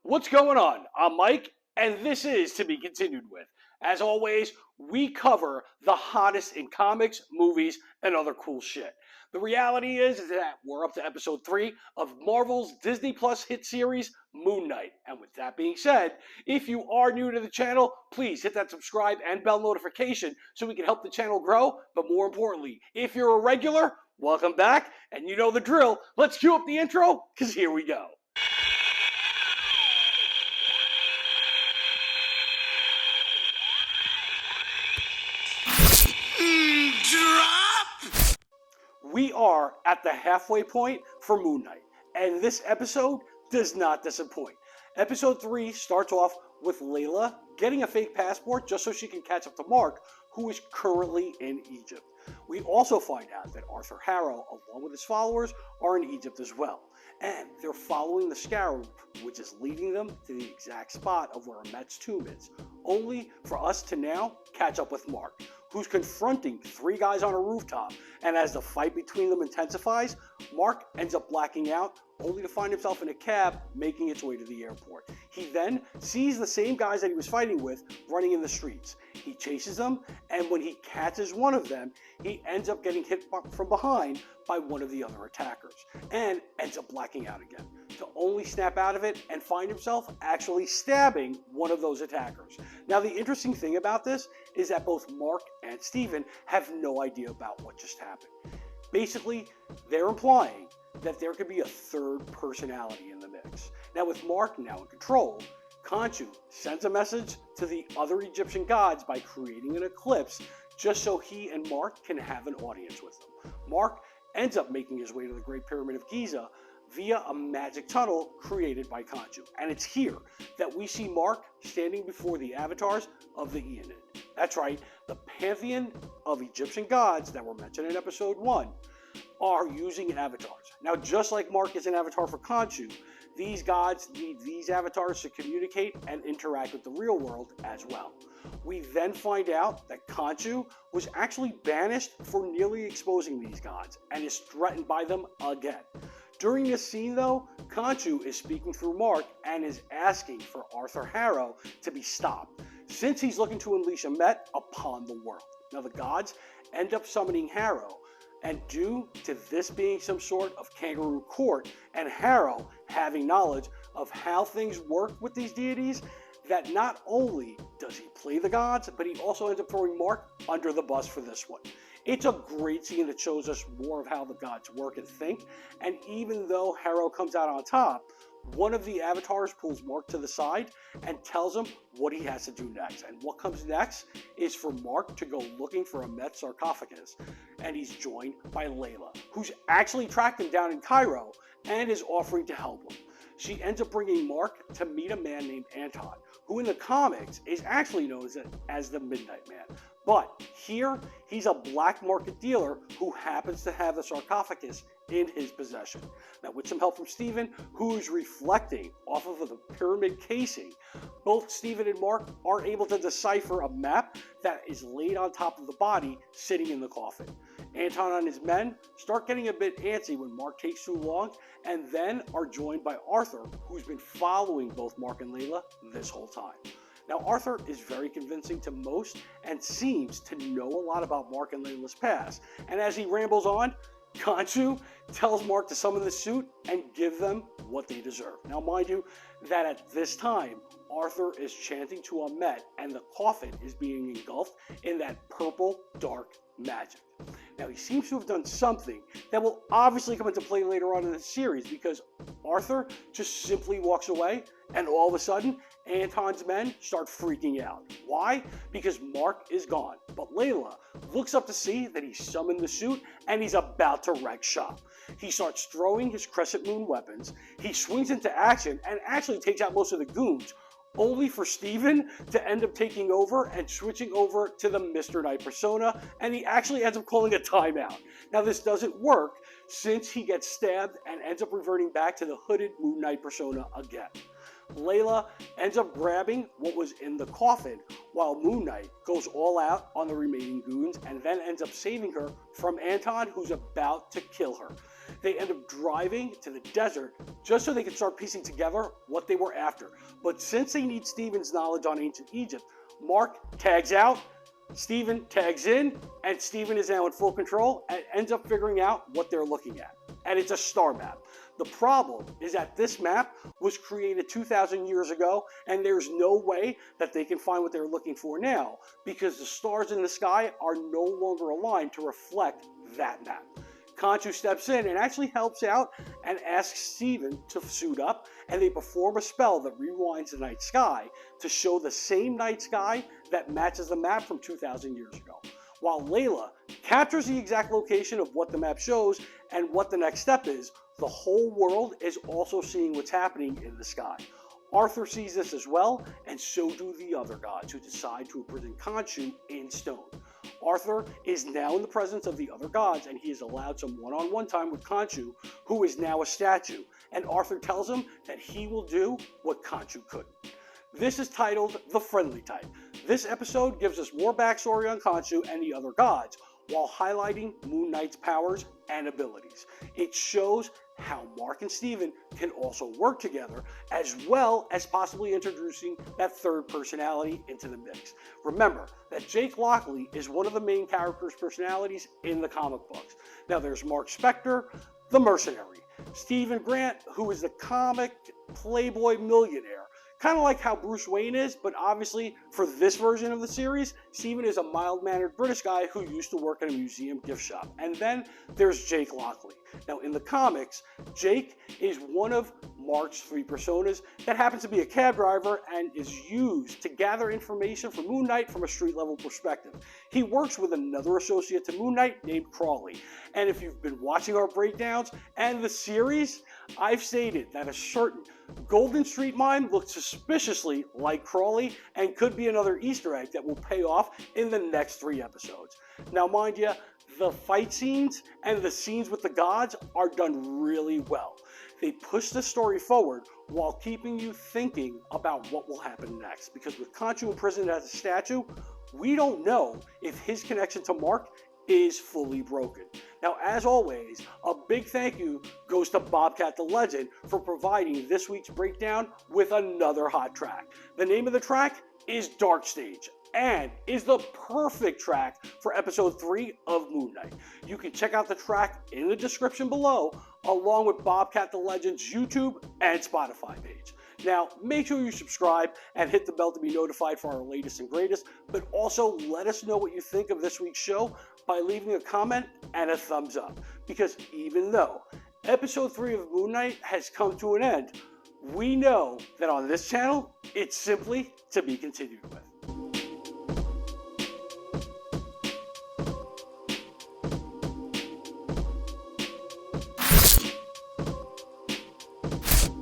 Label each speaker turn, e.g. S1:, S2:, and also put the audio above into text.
S1: What's going on? I'm Mike, and this is To Be Continued With. As always, we cover the hottest in comics, movies, and other cool shit. The reality is that we're up to episode 3 of Marvel's Disney Plus hit series, Moon Knight. And with that being said, if you are new to the channel, please hit that subscribe and bell notification so we can help the channel grow. But more importantly, if you're a regular, welcome back, and you know the drill. Let's cue up the intro, because here we go. We are at the halfway point for Moon Knight, and this episode does not disappoint. Episode 3 starts off with Layla getting a fake passport just so she can catch up to Mark, who is currently in Egypt. We also find out that Arthur Harrow, along with his followers, are in Egypt as well. And they're following the scarab, which is leading them to the exact spot of where Amet's tomb is, only for us to now catch up with Mark, who's confronting 3 guys on a rooftop, and as the fight between them intensifies, Mark ends up blacking out, only to find himself in a cab making its way to the airport. He then sees the same guys that he was fighting with running in the streets. He chases them, and when he catches one of them, he ends up getting hit from behind by one of the other attackers, and ends up blacking out again, to only snap out of it and find himself actually stabbing one of those attackers. Now, the interesting thing about this is that both Mark and Steven have no idea about what just happened. Basically, they're implying that there could be a third personality in the mix. Now, with Mark now in control, Khonshu sends a message to the other Egyptian gods by creating an eclipse just so he and Mark can have an audience with them. Mark ends up making his way to the Great Pyramid of Giza via a magic tunnel created by Khonshu. And it's here that we see Mark standing before the avatars of the Aeonid. That's right, the pantheon of Egyptian gods that were mentioned in episode 1 are using avatars. Now, just like Mark is an avatar for Khonshu, these gods need these avatars to communicate and interact with the real world as well. We then find out that Khonshu was actually banished for nearly exposing these gods and is threatened by them again. During this scene though, Khonshu is speaking through Mark and is asking for Arthur Harrow to be stopped, since he's looking to unleash Amet upon the world. Now, the gods end up summoning Harrow, and due to this being some sort of kangaroo court and Harrow having knowledge of how things work with these deities, that not only does he play the gods, but he also ends up throwing Mark under the bus for this one. It's a great scene that shows us more of how the gods work and think, and even though Harrow comes out on top, one of the avatars pulls Mark to the side and tells him what he has to do next. And what comes next is for Mark to go looking for Amet's sarcophagus, and he's joined by Layla, who's actually tracked him down in Cairo and is offering to help him. She ends up bringing Mark to meet a man named Anton, who in the comics is actually known as the Midnight Man. But here, he's a black market dealer who happens to have the sarcophagus in his possession. Now, with some help from Steven, who is reflecting off of the pyramid casing, both Steven and Mark are able to decipher a map that is laid on top of the body sitting in the coffin. Anton and his men start getting a bit antsy when Mark takes too long, and then are joined by Arthur, who's been following both Mark and Layla this whole time. Now, Arthur is very convincing to most and seems to know a lot about Mark and Layla's past. And as he rambles on, Khonshu tells Mark to summon the suit and give them what they deserve. Now, mind you, that at this time, Arthur is chanting to Amet, and the coffin is being engulfed in that purple, dark magic. Now, he seems to have done something that will obviously come into play later on in the series, because Arthur just simply walks away, and all of a sudden, Anton's men start freaking out. Why? Because Mark is gone, but Layla looks up to see that he's summoned the suit, and he's about to wreck shop. He starts throwing his Crescent Moon weapons, he swings into action, and actually takes out most of the goons, only for Steven to end up taking over and switching over to the Mr. Knight persona, and he actually ends up calling a timeout. Now, this doesn't work since he gets stabbed and ends up reverting back to the hooded Moon Knight persona again. Layla ends up grabbing what was in the coffin, while Moon Knight goes all out on the remaining goons and then ends up saving her from Anton, who's about to kill her. they end up driving to the desert just so they can start piecing together what they were after. But since they need Steven's knowledge on ancient Egypt, Mark tags out, Steven tags in, and Steven is now in full control and ends up figuring out what they're looking at. And it's a star map. The problem is that this map was created 2,000 years ago, and there's no way that they can find what they're looking for now because the stars in the sky are no longer aligned to reflect that map. Khonshu steps in and actually helps out and asks Steven to suit up, and they perform a spell that rewinds the night sky to show the same night sky that matches the map from 2,000 years ago. While Layla captures the exact location of what the map shows and what the next step is, the whole world is also seeing what's happening in the sky. Arthur sees this as well, and so do the other gods who decide to imprison Khonshu in stone. Arthur is now in the presence of the other gods, and he is allowed some one-on-one time with Khonshu, who is now a statue, and Arthur tells him that he will do what Khonshu couldn't. This is titled The Friendly Type. This episode gives us more backstory on Khonshu and the other gods, while highlighting Moon Knight's powers and abilities. It shows how Mark and Steven can also work together, as well as possibly introducing that third personality into the mix. Remember that Jake Lockley is one of the main characters' personalities in the comic books. Now there's Mark Spector, the Mercenary, Stephen Grant, who is the comic playboy millionaire, kind of like how Bruce Wayne is, but obviously for this version of the series, Steven is a mild-mannered British guy who used to work in a museum gift shop. And then there's Jake Lockley. Now in the comics, Jake is one of Mark's three personas that happens to be a cab driver and is used to gather information from Moon Knight from a street-level perspective. He works with another associate to Moon Knight named Crawley. And if you've been watching our breakdowns and the series, I've stated that a certain Golden Street mine looks suspiciously like Crawley and could be another Easter egg that will pay off in the next 3 episodes. Now mind you, the fight scenes and the scenes with the gods are done really well. They push the story forward while keeping you thinking about what will happen next, because with Khonshu imprisoned as a statue, we don't know if his connection to Mark is fully broken. Now, as always, a big thank you goes to Bobcat the Legend for providing this week's breakdown with another hot track. The name of the track is Dark Stage and is the perfect track for episode 3 of Moon Knight. You can check out the track in the description below, along with Bobcat the Legend's YouTube and Spotify page. Now, make sure you subscribe and hit the bell to be notified for our latest and greatest, but also let us know what you think of this week's show by leaving a comment and a thumbs up. Because even though episode 3 of Moon Knight has come to an end, we know that on this channel, it's simply to be continued with.